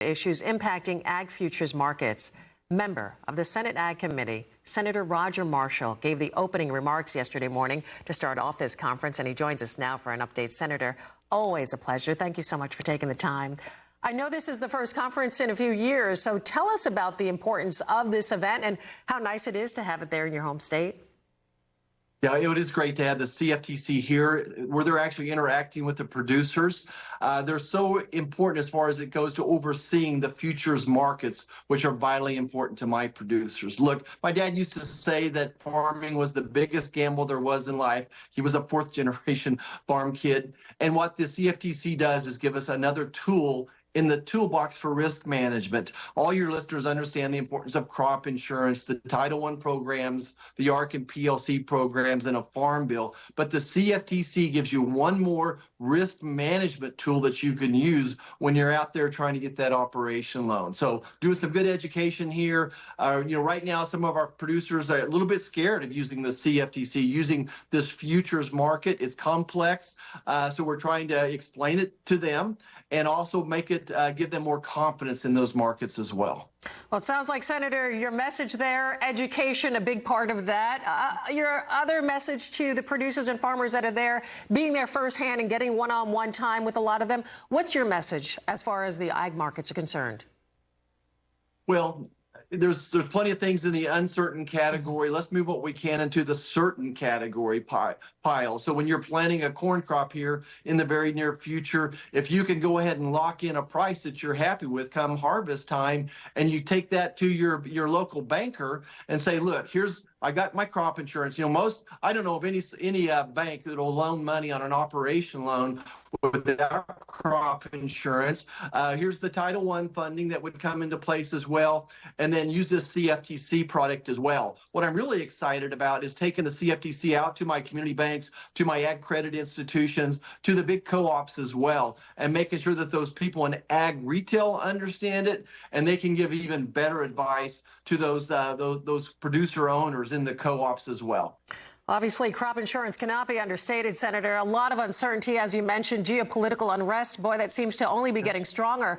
issues impacting ag futures markets. Member of the Senate Ag Committee, Senator Roger Marshall, gave the opening remarks yesterday morning to start off this conference, and he joins us now for an update. Senator, always a pleasure. Thank you so much for taking the time. I know this is the first conference in a few years, so tell us about the importance of this event and how nice it is to have it there in your home state. Yeah, it is great to have the CFTC here where they're actually interacting with the producers. They're so important as far as it goes to overseeing the futures markets, which are vitally important to my producers. Look, my dad used to say that farming was the biggest gamble there was in life. He was a fourth generation farm kid. And what the CFTC does is give us another tool in the toolbox for risk management. All your listeners understand the importance of crop insurance, the Title I programs, the ARC and PLC programs, and a farm bill. But the CFTC gives you one more risk management tool that you can use when you're out there trying to get that operation loan. So doing some good education here. Right now, some of our producers are a little bit scared of using the CFTC, using this futures market. It's complex. So we're trying to explain it to them and also make it give them more confidence in those markets as well. Well, it sounds like, Senator, your message there, education, a big part of that. Your other message to the producers and farmers that are there, being there firsthand and getting one-on-one time with a lot of them. What's your message as far as the ag markets are concerned? Well, there's plenty of things in the uncertain category. Let's move what we can into the certain category pile. So when you're planting a corn crop here in the very near future, if you can go ahead and lock in a price that you're happy with come harvest time, and you take that to your local banker and say, look, I got my crop insurance. I don't know of any bank that will loan money on an operation loan without crop insurance. Here's the Title I funding that would come into place as well, and then use this CFTC product as well. What I'm really excited about is taking the CFTC out to my community banks, to my ag credit institutions, to the big co-ops as well, and making sure that those people in ag retail understand it, and they can give even better advice to those producer owners in the co-ops as well. Obviously, crop insurance cannot be understated, Senator. A lot of uncertainty, as you mentioned, geopolitical unrest. Boy, that seems to only be getting stronger.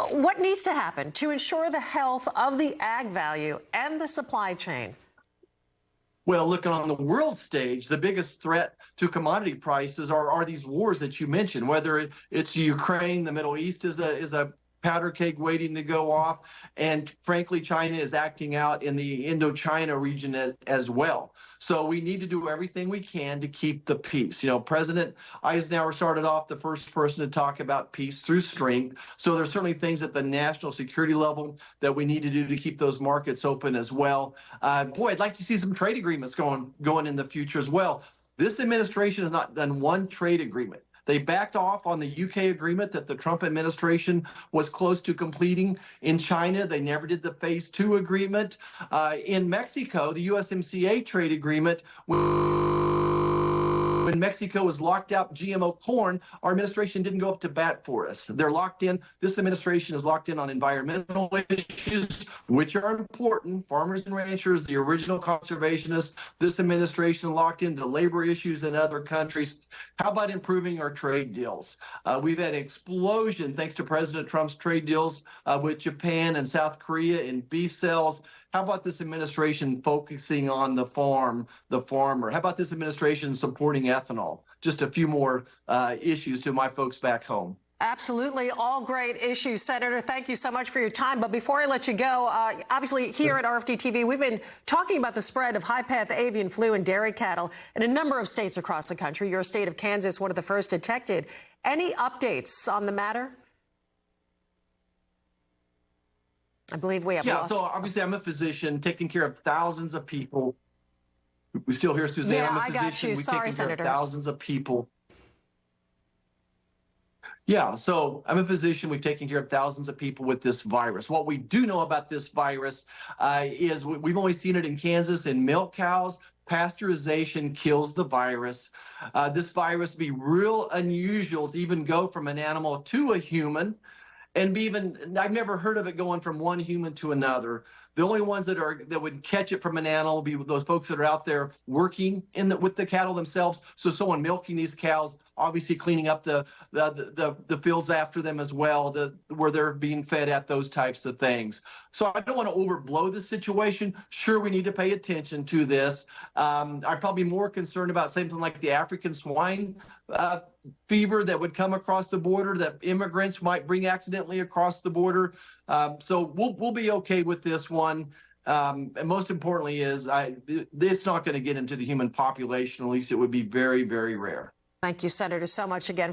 What needs to happen to ensure the health of the ag value and the supply chain? Well, looking on the world stage, the biggest threat to commodity prices are these wars that you mentioned, whether it's Ukraine, the Middle East is a powder keg waiting to go off. And frankly, China is acting out in the Indochina region as well. So we need to do everything we can to keep the peace. President Eisenhower started off the first person to talk about peace through strength. So there's certainly things at the national security level that we need to do to keep those markets open as well. I'd like to see some trade agreements going in the future as well. This administration has not done one trade agreement. They backed off on the UK agreement that the Trump administration was close to completing. In China, they never did the Phase 2 agreement. In Mexico, the USMCA trade agreement, when Mexico was locked out GMO corn, our administration didn't go up to bat for us. They're locked in. This administration is locked in on environmental issues, which are important. Farmers and ranchers, the original conservationists, this administration locked into labor issues in other countries. How about improving our trade deals? We've had an explosion thanks to President Trump's trade deals with Japan and South Korea in beef sales. How about this administration focusing on the farmer? How about this administration supporting ethanol? Just a few more issues to my folks back home. Absolutely. All great issues, Senator. Thank you so much for your time. But before I let you go, obviously here at RFDTV, we've been talking about the spread of high-path avian flu in dairy cattle in a number of states across the country. Your state of Kansas, one of the first detected. Any updates on the matter? I believe we have lost. So obviously I'm a physician taking care of thousands of people. We still hear Suzanne. Yeah, I'm a I physician. got you. We Sorry, taking care Senator. of thousands of people. Yeah, so I'm a physician. We've taken care of thousands of people with this virus. What we do know about this virus is we've only seen it in Kansas in milk cows. Pasteurization kills the virus. This virus would be real unusual to even go from an animal to a human. And I've never heard of it going from one human to another. The only ones that would catch it from an animal would be those folks that are out there working with the cattle themselves. So someone milking these cows, obviously cleaning up the fields after them as well, where they're being fed at, those types of things. So I don't want to overblow the situation. Sure, we need to pay attention to this. I'm probably more concerned about something like the African swine fever that would come across the border, that immigrants might bring accidentally across the border. So we'll be okay with this one. And most importantly is it's not going to get into the human population. At least it would be very, very rare. Thank you, Senator, so much again.